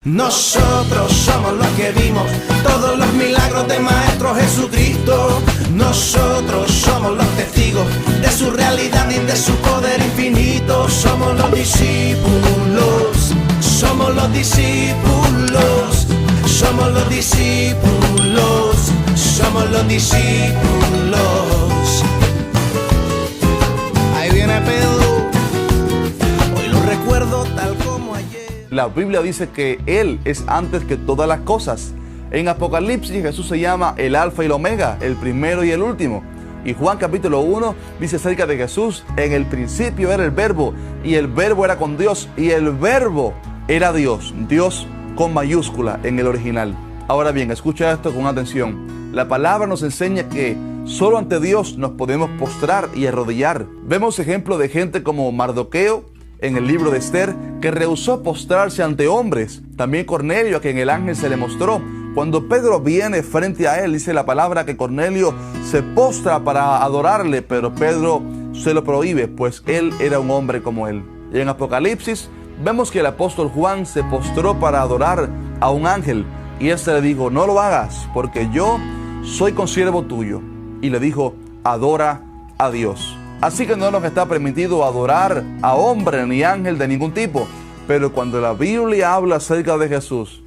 Nosotros somos los que vimos todos los milagros del Maestro Jesucristo. Nosotros somos los testigos de su realidad y de su poder infinito. Somos los discípulos, somos los discípulos, somos los discípulos, somos los discípulos. Ahí viene Pedro, hoy lo recuerdo tal como ayer. La Biblia dice que Él es antes que todas las cosas. En Apocalipsis Jesús se llama el Alfa y el Omega, el primero y el último. Y Juan capítulo 1 dice acerca de Jesús: en el principio era el Verbo, y el Verbo era con Dios, y el Verbo era Dios. Dios con mayúscula en el original. Ahora bien, escucha esto con atención. La palabra nos enseña que solo ante Dios nos podemos postrar y arrodillar. Vemos ejemplos de gente como Mardoqueo en el libro de Esther, que rehusó postrarse ante hombres. También Cornelio, a quien el ángel se le mostró. Cuando Pedro viene frente a él, dice la palabra que Cornelio se postra para adorarle, pero Pedro se lo prohíbe, pues él era un hombre como él. Y en Apocalipsis vemos que el apóstol Juan se postró para adorar a un ángel, y éste le dijo: no lo hagas, porque yo soy consiervo tuyo. Y le dijo: adora a Dios. Así que no nos está permitido adorar a hombre ni ángel de ningún tipo. Pero cuando la Biblia habla acerca de Jesús,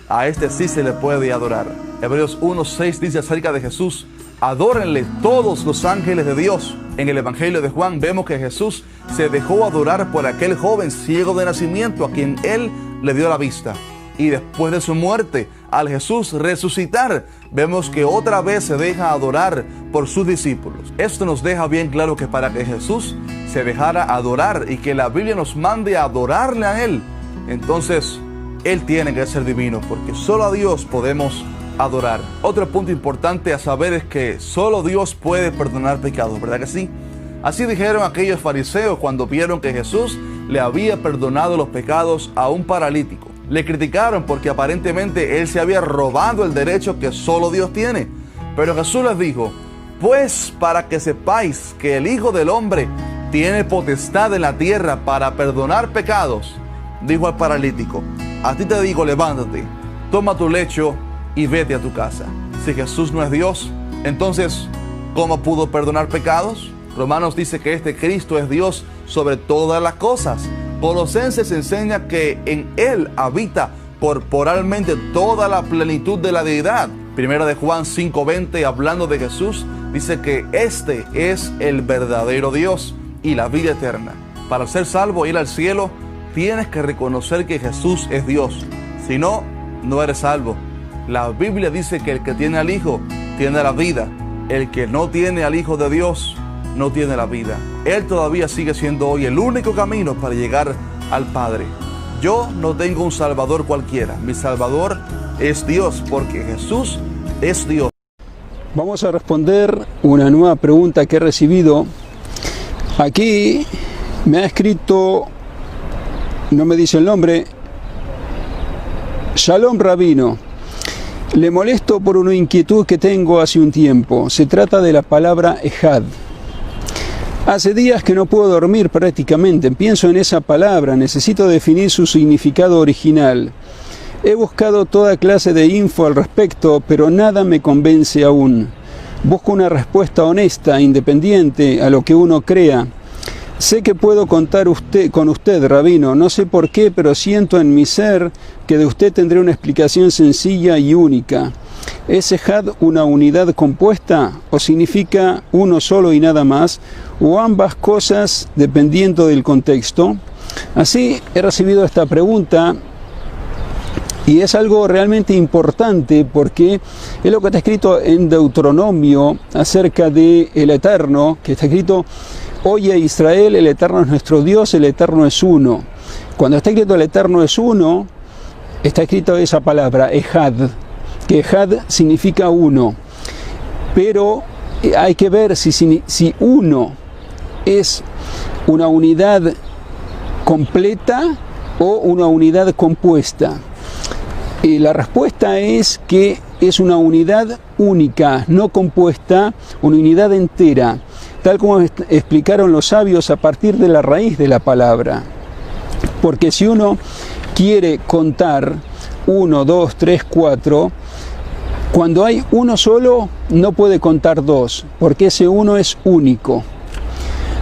a este sí se le puede adorar. Hebreos 1:6 dice acerca de Jesús: adórenle todos los ángeles de Dios. En el Evangelio de Juan vemos que Jesús se dejó adorar por aquel joven ciego de nacimiento a quien Él le dio la vista. Y después de su muerte, al Jesús resucitar, vemos que otra vez se deja adorar por sus discípulos. Esto nos deja bien claro que para que Jesús se dejara adorar y que la Biblia nos mande a adorarle a Él, entonces Él tiene que ser divino, porque solo a Dios podemos adorar. Otro punto importante a saber es que solo Dios puede perdonar pecados, ¿verdad que sí? Así dijeron aquellos fariseos cuando vieron que Jesús le había perdonado los pecados a un paralítico. Le criticaron porque aparentemente él se había robado el derecho que solo Dios tiene. Pero Jesús les dijo: pues para que sepáis que el Hijo del Hombre tiene potestad en la tierra para perdonar pecados, dijo al paralítico: a ti te digo, levántate, toma tu lecho y vete a tu casa. Si Jesús no es Dios, entonces, ¿cómo pudo perdonar pecados? Romanos dice que este Cristo es Dios sobre todas las cosas. Colosenses enseña que en Él habita corporalmente toda la plenitud de la deidad. Primera de Juan 5:20, hablando de Jesús, dice que este es el verdadero Dios y la vida eterna. Para ser salvo e ir al cielo, tienes que reconocer que Jesús es Dios. Si no, no eres salvo. La Biblia dice que el que tiene al Hijo tiene la vida. El que no tiene al Hijo de Dios no tiene la vida. Él todavía sigue siendo hoy el único camino para llegar al Padre. Yo no tengo un Salvador cualquiera. Mi Salvador es Dios, porque Jesús es Dios. Vamos a responder una nueva pregunta que he recibido. Aquí me ha escrito, no me dice el nombre, Shalom Rabino. Le molesto por una inquietud que tengo hace un tiempo. Se trata de la palabra Ejad. Hace días que no puedo dormir prácticamente. Pienso en esa palabra. Necesito definir su significado original. He buscado toda clase de info al respecto, pero nada me convence aún. Busco una respuesta honesta, independiente a lo que uno crea. Sé que puedo contar con usted, Rabino. No sé por qué, pero siento en mi ser que de usted tendré una explicación sencilla y única. ¿Es Ejad una unidad compuesta o significa uno solo y nada más? ¿O ambas cosas dependiendo del contexto? Así he recibido esta pregunta y es algo realmente importante porque es lo que está escrito en Deuteronomio acerca de el Eterno, que está escrito: oye Israel, el Eterno es nuestro Dios, el Eterno es uno. Cuando está escrito el Eterno es uno, está escrito esa palabra, Ejad, que Ejad significa uno. Pero hay que ver si uno es una unidad completa o una unidad compuesta. Y la respuesta es que es una unidad única, no compuesta, una unidad entera, tal como explicaron los sabios a partir de la raíz de la palabra. Porque si uno quiere contar 1, 2, 3, 4, cuando hay uno solo no puede contar dos, porque ese uno es único.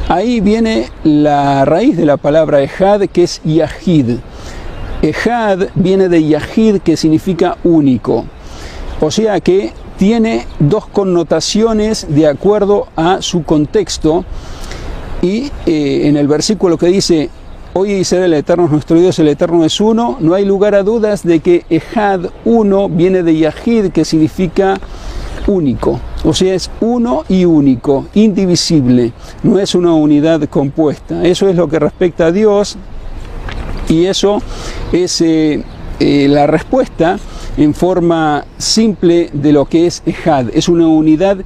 Ahí viene la raíz de la palabra Ejad, que es Yahid. Ejad viene de Yahid, que significa único. O sea que tiene dos connotaciones de acuerdo a su contexto. Y en el versículo que dice: Oye Israel, el Eterno es nuestro Dios, el Eterno es uno, no hay lugar a dudas de que Ejad, uno, viene de Yahid, que significa único. O sea, es uno y único, indivisible, no es una unidad compuesta. Eso es lo que respecta a Dios, y eso es la respuesta en forma simple de lo que es Ejad. Es una unidad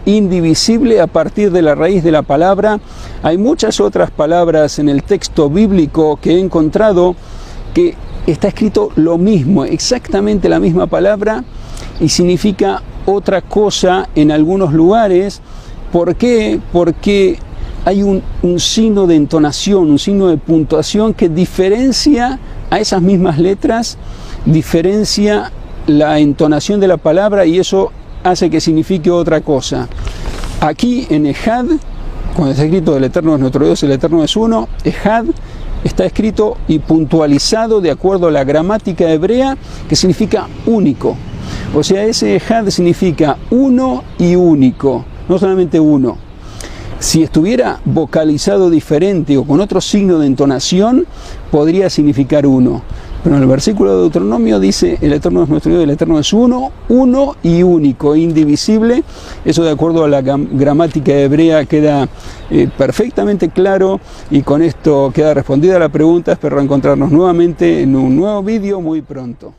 indivisible a partir de la raíz de la palabra. Hay muchas otras palabras en el texto bíblico que he encontrado que está escrito lo mismo, exactamente la misma palabra, y significa otra cosa en algunos lugares. ¿Por qué? Porque hay un signo de entonación, un signo de puntuación que diferencia a esas mismas letras, diferencia la entonación de la palabra, y eso hace que signifique otra cosa. Aquí en Ejad, cuando está escrito el Eterno es nuestro Dios, el Eterno es uno, Ejad está escrito y puntualizado de acuerdo a la gramática hebrea, que significa único. O sea, ese Ejad significa uno y único, no solamente uno. Si estuviera vocalizado diferente o con otro signo de entonación, podría significar uno. Pero en el versículo de Deuteronomio dice: el Eterno es nuestro Dios, el Eterno es uno, uno y único, indivisible. Eso, de acuerdo a la gramática hebrea, queda perfectamente claro, y con esto queda respondida la pregunta. Espero encontrarnos nuevamente en un nuevo vídeo muy pronto.